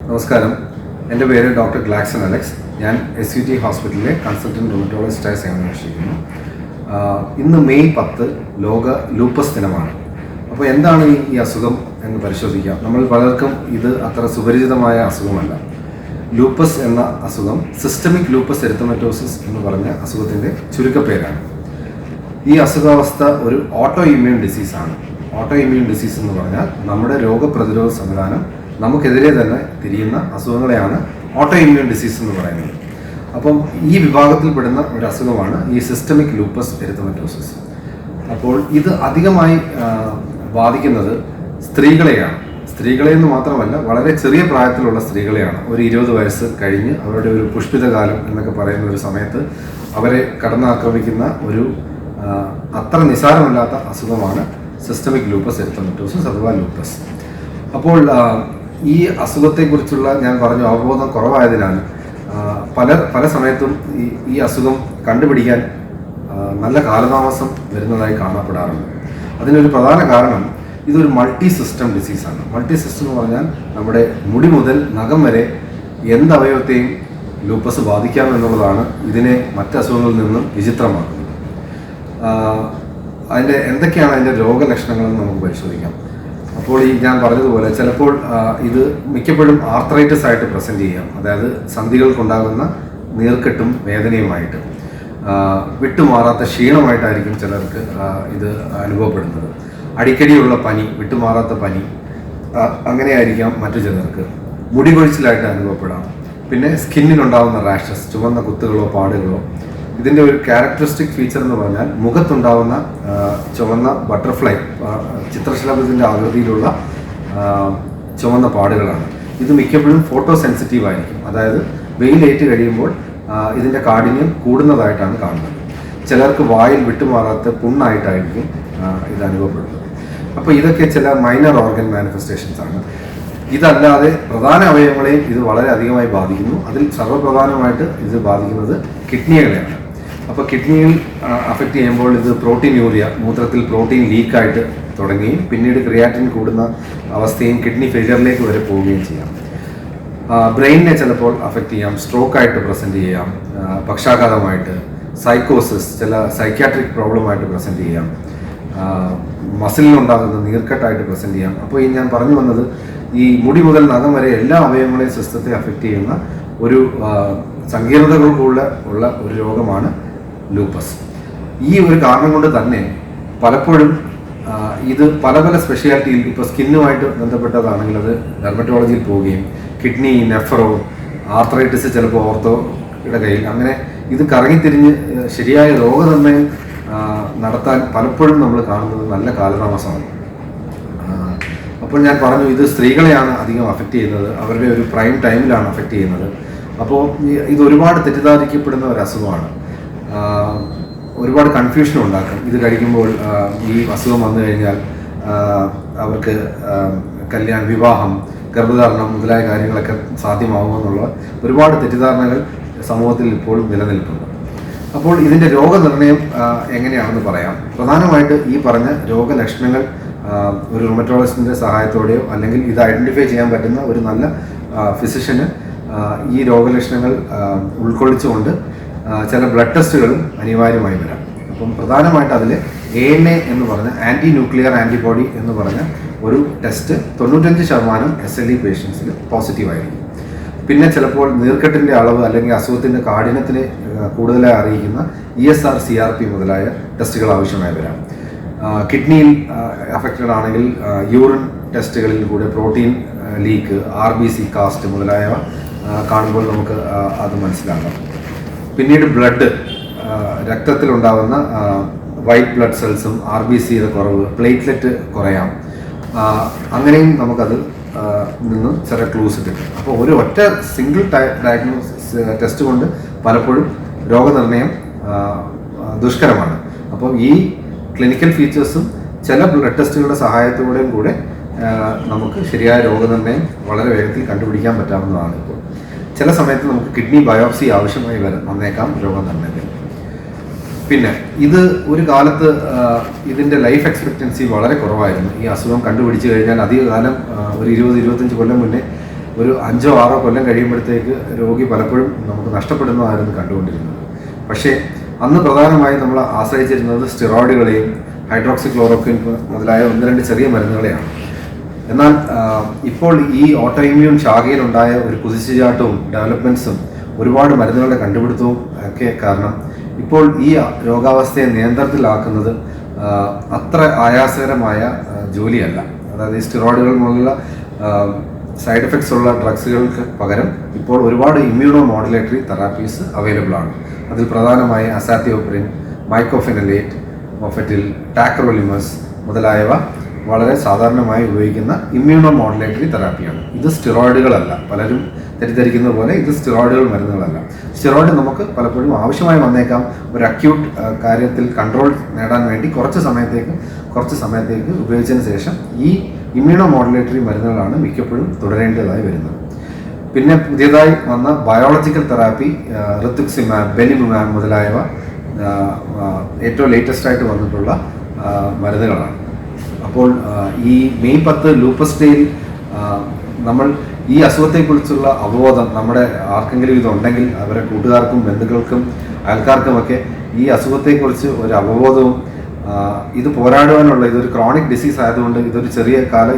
നമസ്കാരം. എൻ്റെ പേര് ഡോക്ടർ ഗ്ലാക്സൺ അലക്സ്. ഞാൻ SUT ഹോസ്പിറ്റലിലെ കൺസൾട്ടൻറ്റ് റൂമറ്റോളജിസ്റ്റായി സേവനമനുഷ്ഠിക്കുന്നു. ഇന്ന് മെയ് 10 ലോക ലൂപ്പസ് ദിനമാണ്. അപ്പോൾ എന്താണ് ഈ അസുഖം എന്ന് പരിശോധിക്കാം. നമ്മൾ പലർക്കും ഇത് അത്ര സുപരിചിതമായ അസുഖമല്ല. ലൂപ്പസ് എന്ന അസുഖം സിസ്റ്റമിക് ലൂപ്പസ് എരിത്തമറ്റോസിസ് എന്ന് പറഞ്ഞ അസുഖത്തിൻ്റെ ചുരുക്കപ്പേരാണ്. ഈ അസുഖാവസ്ഥ ഒരു ഓട്ടോ ഇമ്മ്യൂൺ ഡിസീസാണ്. ഓട്ടോ ഇമ്മ്യൂൺ ഡിസീസ് എന്ന് പറഞ്ഞാൽ നമ്മുടെ രോഗപ്രതിരോധ സംവിധാനം നമുക്കെതിരെ തന്നെ തിരിയുന്ന അസുഖങ്ങളെയാണ് ഓട്ടോ ഇമ്മ്യൂൺ ഡിസീസ് എന്ന് പറയുന്നത്. അപ്പം ഈ വിഭാഗത്തിൽപ്പെടുന്ന ഒരു അസുഖമാണ് ഈ സിസ്റ്റമിക് ലൂപ്പസ് എരിത്തമറ്റോസിസ്. അപ്പോൾ ഇത് അധികമായി ബാധിക്കുന്നത് സ്ത്രീകളെയാണ്. സ്ത്രീകളെയെന്ന് മാത്രമല്ല, വളരെ ചെറിയ പ്രായത്തിലുള്ള സ്ത്രീകളെയാണ്. ഒരു 20 വയസ്സ് കഴിഞ്ഞ് അവരുടെ ഒരു പുഷ്പിതകാലം എന്നൊക്കെ പറയുന്ന ഒരു സമയത്ത് അവരെ കടന്നാക്രമിക്കുന്ന ഒരു അത്ര നിസാരമല്ലാത്ത അസുഖമാണ് സിസ്റ്റമിക് ലൂപ്പസ് എരിത്തമറ്റോസിസ് അഥവാ ലൂപ്പസ്. അപ്പോൾ ഈ അസുഖത്തെക്കുറിച്ചുള്ള ഞാൻ പറഞ്ഞ അവബോധം കുറവായതിനാൽ പല സമയത്തും ഈ അസുഖം കണ്ടുപിടിക്കാൻ നല്ല കാലതാമസം വരുന്നതായി കാണപ്പെടാറുണ്ട്. അതിനൊരു പ്രധാന കാരണം ഇതൊരു മൾട്ടി സിസ്റ്റം ഡിസീസാണ്. മൾട്ടി സിസ്റ്റം എന്ന് പറഞ്ഞാൽ നമ്മുടെ മുടി മുതൽ നഖം വരെ എന്ത് അവയവത്തെയും ലൂപ്പസ് ബാധിക്കാം എന്നുള്ളതാണ് ഇതിനെ മറ്റ് അസുഖങ്ങളിൽ നിന്നും വിചിത്രമാക്കുന്നത്. എന്തൊക്കെയാണ് അതിൻ്റെ രോഗലക്ഷണങ്ങളെന്ന് നമുക്ക് പരിശോധിക്കാം. അപ്പോൾ ഞാൻ പറഞ്ഞതുപോലെ ചിലപ്പോൾ ഇത് മിക്കപ്പോഴും ആർത്രൈറ്റിസ് ആയിട്ട് പ്രസൻറ്റ് ചെയ്യാം. അതായത് സന്ധികൾക്കുണ്ടാകുന്ന നീർക്കെട്ടും വേദനയുമായിട്ട് വിട്ടുമാറാത്ത ക്ഷീണമായിട്ടായിരിക്കും ചിലർക്ക് ഇത് അനുഭവപ്പെടുന്നത്. അടിക്കടിയുള്ള പനി, വിട്ടുമാറാത്ത പനി അങ്ങനെയായിരിക്കാം മറ്റു ചിലർക്ക്. മുടി കൊഴിച്ചിലായിട്ട് അനുഭവപ്പെടാം. പിന്നെ സ്കിന്നിനുണ്ടാകുന്ന റാഷസ്, ചുവന്ന കുത്തുകളോ പാടുകളോ. ഇതിൻ്റെ ഒരു ക്യാരക്ടറിസ്റ്റിക് ഫീച്ചർ എന്ന് പറഞ്ഞാൽ മുഖത്തുണ്ടാവുന്ന ചുവന്ന ബട്ടർഫ്ലൈ ചിത്രശലഭത്തിൻ്റെ ആകൃതിയിലുള്ള ചുവന്ന പാടുകളാണ്. ഇത് മിക്കപ്പോഴും ഫോട്ടോ സെൻസിറ്റീവ് ആയിരിക്കും. അതായത് വെയിലേറ്റ് കഴിയുമ്പോൾ ഇതിൻ്റെ കാഠിന്യം കൂടുന്നതായിട്ടാണ് കാണുന്നത്. ചിലർക്ക് വായിൽ വിട്ടുമാറാത്ത പുണ്ണായിട്ടായിരിക്കും ഇത് അനുഭവപ്പെടുന്നത്. അപ്പോൾ ഇതൊക്കെ ചില മൈനർ ഓർഗൻ മാനിഫെസ്റ്റേഷൻസ് ആണ്. ഇതല്ലാതെ പ്രധാന അവയവങ്ങളെയും ഇത് വളരെ അധികമായി ബാധിക്കുന്നു. അതിൽ സർവ്വപ്രധാനമായിട്ട് ഇത് ബാധിക്കുന്നത് കിഡ്നികളെയാണ്. അപ്പോൾ കിഡ്നിയിൽ അഫക്റ്റ് ചെയ്യുമ്പോൾ ഇത് പ്രോട്ടീൻ യൂറിയ, മൂത്രത്തിൽ പ്രോട്ടീൻ ലീക്കായിട്ട് തുടങ്ങുകയും പിന്നീട് ക്രിയാറ്റിൻ കൂടുന്ന അവസ്ഥയും കിഡ്നി ഫെയിലിയറിലേക്ക് വരെ പോവുകയും ചെയ്യാം. ബ്രെയിനിനെ ചിലപ്പോൾ അഫക്റ്റ് ചെയ്യാം, സ്ട്രോക്കായിട്ട് പ്രസൻറ്റ് ചെയ്യാം, പക്ഷാഘാതമായിട്ട്, സൈക്കോസിസ്, ചില സൈക്യാട്രിക് പ്രോബ്ലമായിട്ട് പ്രസൻറ്റ് ചെയ്യാം, മസിലിനുണ്ടാകുന്ന നീർക്കെട്ടായിട്ട് പ്രസൻറ്റ് ചെയ്യാം. അപ്പോൾ ഈ ഞാൻ പറഞ്ഞു വന്നത് ഈ മുടി മുതൽ നഖം വരെ എല്ലാ അവയവങ്ങളെയും സിസ്റ്റത്തെ അഫക്റ്റ് ചെയ്യുന്ന ഒരു സങ്കീർണതകൾക്കുള്ള ഒരു രോഗമാണ് ലൂപ്പസ്. ഈ ഒരു കാരണം കൊണ്ട് തന്നെ പലപ്പോഴും ഇത് പല സ്പെഷ്യാലിറ്റിയിൽ, ഇപ്പോൾ സ്കിന്നുമായിട്ട് ബന്ധപ്പെട്ടതാണെങ്കിൽ അത് ഡെർമറ്റോളജിയിൽ പോവുകയും, കിഡ്നി, നെഫ്രോ, ആർത്രൈറ്റിസ് ചിലപ്പോൾ ഓർത്തോയുടെ കയ്യിൽ, അങ്ങനെ ഇത് കറങ്ങിത്തിരിഞ്ഞ് ശരിയായ രോഗനിർണയം നടത്താൻ പലപ്പോഴും നമ്മൾ കാണുന്നത് നല്ല കാലതാമസമാണ്. അപ്പോൾ ഞാൻ പറഞ്ഞു, ഇത് സ്ത്രീകളെയാണ് അധികം അഫക്റ്റ് ചെയ്യുന്നത്. അവരുടെ ഒരു പ്രൈം ടൈമിലാണ് അഫക്റ്റ് ചെയ്യുന്നത്. അപ്പോൾ ഇത് ഒരുപാട് തെറ്റിദ്ധാരിക്കപ്പെടുന്ന ഒരു അസുഖമാണ്. ഒരുപാട് കൺഫ്യൂഷൻ ഉണ്ടാക്കും. ഇത് കഴിക്കുമ്പോൾ ഈ അസുഖം വന്നു കഴിഞ്ഞാൽ അവർക്ക് വിവാഹം, ഗർഭധാരണം മുതലായ കാര്യങ്ങളൊക്കെ സാധ്യമാകുമെന്നുള്ള ഒരുപാട് തെറ്റിദ്ധാരണകൾ സമൂഹത്തിൽ ഇപ്പോഴും നിലനിൽപ്പുണ്ട്. അപ്പോൾ ഇതിൻ്റെ രോഗനിർണയം എങ്ങനെയാണെന്ന് പറയാം. പ്രധാനമായിട്ട് ഈ പറഞ്ഞ രോഗലക്ഷണങ്ങൾ ഒരു റൂമറ്റോളജിസ്റ്റിൻ്റെ സഹായത്തോടെയോ അല്ലെങ്കിൽ ഇത് ഐഡൻറ്റിഫൈ ചെയ്യാൻ പറ്റുന്ന ഒരു നല്ല ഫിസിഷ്യന് ഈ രോഗലക്ഷണങ്ങൾ ഉൾക്കൊള്ളിച്ചുകൊണ്ട് ചില ബ്ലഡ് ടെസ്റ്റുകളും അനിവാര്യമായി വരാം. അപ്പം പ്രധാനമായിട്ട് അതിൽ ANA എന്ന് പറഞ്ഞ ആൻറ്റി ന്യൂക്ലിയർ ആൻറ്റിബോഡി എന്ന് പറഞ്ഞ ഒരു ടെസ്റ്റ് 95% SLE പേഷ്യൻസിൽ പോസിറ്റീവായിരിക്കും. പിന്നെ ചിലപ്പോൾ നീർക്കെട്ടിൻ്റെ അളവ് അല്ലെങ്കിൽ അസുഖത്തിൻ്റെ കാഠിന്യത്തിന് കൂടുതലായി അറിയിക്കുന്ന ESR, CRP മുതലായ ടെസ്റ്റുകൾ ആവശ്യമായി വരാം. കിഡ്നിയിൽ അഫക്റ്റഡ് ആണെങ്കിൽ യൂറിൻ ടെസ്റ്റുകളിൽ കൂടെ പ്രോട്ടീൻ ലീക്ക്, RBC കാസ്റ്റ് മുതലായവ കാണുമ്പോൾ നമുക്ക് അത് മനസ്സിലാക്കാം. പിന്നീട് രക്തത്തിലുണ്ടാകുന്ന വൈറ്റ് ബ്ലഡ് സെൽസും RBCയുടെ കുറവ്, പ്ലേറ്റ്ലെറ്റ് കുറയാം. അങ്ങനെയും നമുക്കത് നിന്ന് ചില ക്ലൂസ് കിട്ടും. അപ്പോൾ ഒരു ഒറ്റ സിംഗിൾ ഡയഗ്നോസിസ് ടെസ്റ്റ് കൊണ്ട് പലപ്പോഴും രോഗനിർണയം ദുഷ്കരമാണ്. അപ്പോൾ ഈ ക്ലിനിക്കൽ ഫീച്ചേഴ്സും ചില ബ്ലഡ് ടെസ്റ്റുകളുടെ സഹായത്തോടെയും കൂടെ നമുക്ക് ശരിയായ രോഗനിർണയം വളരെ വേഗത്തിൽ കണ്ടുപിടിക്കാൻ പറ്റാവുന്നതാണ്. ഇപ്പോൾ ചില സമയത്ത് നമുക്ക് കിഡ്നി ബയോപ്സി ആവശ്യമായി വന്നേക്കാം രോഗനിർണയത്തിൽ. പിന്നെ ഇത് ഒരു കാലത്ത് ഇതിൻ്റെ ലൈഫ് എക്സ്പെക്റ്റൻസി വളരെ കുറവായിരുന്നു. ഈ അസുഖം കണ്ടുപിടിച്ചു കഴിഞ്ഞാൽ അധികകാലം ഒരു 20-25 കൊല്ലം മുന്നേ ഒരു 5-6 കൊല്ലം കഴിയുമ്പോഴത്തേക്ക് രോഗി പലപ്പോഴും നമുക്ക് നഷ്ടപ്പെടുന്നതായിരുന്നു കണ്ടുകൊണ്ടിരുന്നത്. പക്ഷേ അന്ന് പ്രധാനമായി നമ്മൾ ആശ്രയിച്ചിരുന്നത് സ്റ്റിറോയിഡുകളെയും ഹൈഡ്രോക്സി ക്ലോറോക്വിൻ മുതലായ 1-2 ചെറിയ മരുന്നുകളെയാണ്. എന്നാൽ ഇപ്പോൾ ഈ ഓട്ടോ ഇമ്മ്യൂൺ ശാഖയിലുണ്ടായ ഒരു കുതിച്ചുചാട്ടവും ഡെവലപ്മെൻറ്റ്സും ഒരുപാട് മരുന്നുകളുടെ കണ്ടുപിടുത്തവും ഒക്കെ കാരണം ഇപ്പോൾ ഈ രോഗാവസ്ഥയെ നിയന്ത്രണത്തിലാക്കുന്നത് അത്ര ആയാസകരമായ ജോലിയല്ല. അതായത് ഈ സ്റ്റിറോയിഡുകൾ പോലുള്ള സൈഡ് എഫക്ട്സ് ഉള്ള ഡ്രഗ്സുകൾക്ക് പകരം ഇപ്പോൾ ഒരുപാട് ഇമ്മ്യൂണോ മോഡുലേറ്ററി തെറാപ്പീസ് അവൈലബിൾ ആണ്. അതിൽ പ്രധാനമായി അസാത്തിയോപ്രിൻ, മൈക്കോഫെനലേറ്റ്, മൊഫെറ്റിൽ, ടാക്രോലിമസ് മുതലായവ വളരെ സാധാരണമായി ഉപയോഗിക്കുന്ന ഇമ്മ്യൂണോ മോഡുലേറ്ററി തെറാപ്പിയാണ്. ഇത് സ്റ്റിറോയിഡുകളല്ല. പലരും തെറ്റിദ്ധരിക്കുന്ന പോലെ ഇത് സ്റ്റിറോയിഡുകൾ മരുന്നുകളല്ല. സ്റ്റിറോയിഡ് നമുക്ക് പലപ്പോഴും ആവശ്യമായി വന്നേക്കാം. ഒരു അക്യൂട്ട് കാര്യത്തിൽ കൺട്രോൾ നേടാൻ വേണ്ടി കുറച്ച് സമയത്തേക്ക് ഉപയോഗിച്ചതിന് ശേഷം ഈ ഇമ്മ്യൂണോ മോഡുലേറ്ററി മരുന്നുകളാണ് മിക്കപ്പോഴും തുടരേണ്ടതായി വരുന്നത്. പിന്നെ പുതിയതായി വന്ന ബയോളജിക്കൽ തെറാപ്പി റിത്തുക്സിമാബ്, ബെനിമുമാബ് മുതലായവ ഏറ്റവും ലേറ്റസ്റ്റ് ആയിട്ട് വന്നിട്ടുള്ള മരുന്നുകളാണ്. അപ്പോൾ ഈ മെയ് 10 ലൂപ്പസ് ഡേയിൽ നമ്മൾ ഈ അസുഖത്തെക്കുറിച്ചുള്ള അവബോധം നമ്മുടെ ആർക്കെങ്കിലും ഇതുണ്ടെങ്കിൽ അവരുടെ കൂട്ടുകാർക്കും ബന്ധുക്കൾക്കും അയൽക്കാർക്കുമൊക്കെ ഈ അസുഖത്തെക്കുറിച്ച് ഒരു അവബോധവും ഇത് പോരാടുവാനുള്ള ഇതൊരു ക്രോണിക് ഡിസീസ് ആയതുകൊണ്ട് ഇതൊരു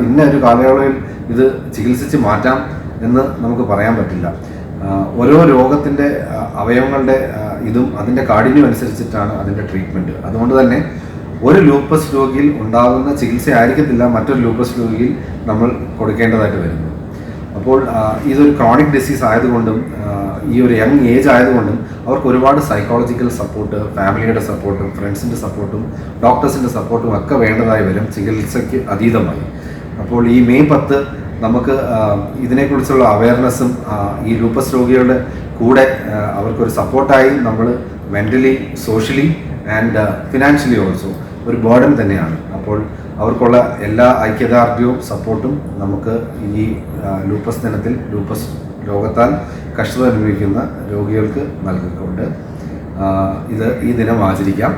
ഇന്ന ഒരു കാലയളവിൽ ഇത് ചികിത്സിച്ച് മാറ്റാം എന്ന് നമുക്ക് പറയാൻ പറ്റില്ല. ഓരോ രോഗത്തിൻ്റെ അവയവങ്ങളുടെ ഇതും അതിൻ്റെ കാഠിന്യം അനുസരിച്ചിട്ടാണ് അതിൻ്റെ ട്രീറ്റ്മെൻറ്റ്. അതുകൊണ്ട് തന്നെ ഒരു ലൂപ്പസ് രോഗിയിൽ ഉണ്ടാകുന്ന ചികിത്സ ആയിരിക്കത്തില്ല മറ്റൊരു ലൂപ്പസ് രോഗിയിൽ നമ്മൾ കൊടുക്കേണ്ടതായിട്ട് വരുന്നത്. അപ്പോൾ ഇതൊരു ക്രോണിക് ഡിസീസ് ആയതുകൊണ്ടും ഈ ഒരു യങ് ഏജ് ആയതുകൊണ്ടും അവർക്ക് ഒരുപാട് സൈക്കോളജിക്കൽ സപ്പോർട്ട്, ഫാമിലിയുടെ സപ്പോർട്ടും ഫ്രണ്ട്സിൻ്റെ സപ്പോർട്ടും ഡോക്ടേഴ്സിൻ്റെ സപ്പോർട്ടും ഒക്കെ വേണ്ടതായി വരും ചികിത്സയ്ക്ക് അതീതമായി. അപ്പോൾ ഈ മെയ് 10 നമുക്ക് ഇതിനെക്കുറിച്ചുള്ള അവയർനെസ്സും ഈ ലൂപ്പസ് രോഗികളുടെ കൂടെ അവർക്കൊരു സപ്പോർട്ടായി നമ്മൾ mentally, socially and financially also ഒരു ബേർഡൻ തന്നെയാണ്. അപ്പോൾ അവർക്കുള്ള എല്ലാ ഐക്യദാർഢ്യവും സപ്പോർട്ടും നമുക്ക് ഈ ലൂപ്പസ് ദിനത്തിൽ ലൂപ്പസ് രോഗത്താൽ കഷ്ടത അനുഭവിക്കുന്ന രോഗികൾക്ക് നൽകിക്കൊണ്ട് ഈ ദിനം ആചരിക്കാം.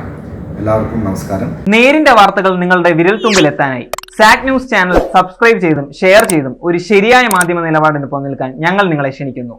എല്ലാവർക്കും നമസ്കാരം. നേരിന്റെ വാർത്തകൾ നിങ്ങളുടെ വിരൽത്തുമ്പിൽ എത്താനായി സാക് ന്യൂസ് ചാനൽ സബ്സ്ക്രൈബ് ചെയ്തും ഷെയർ ചെയ്തും ഒരു ശരിയായ മാധ്യമ നിലപാടിന് നിൽക്കാൻ ഞങ്ങൾ നിങ്ങളെ ക്ഷണിക്കുന്നു.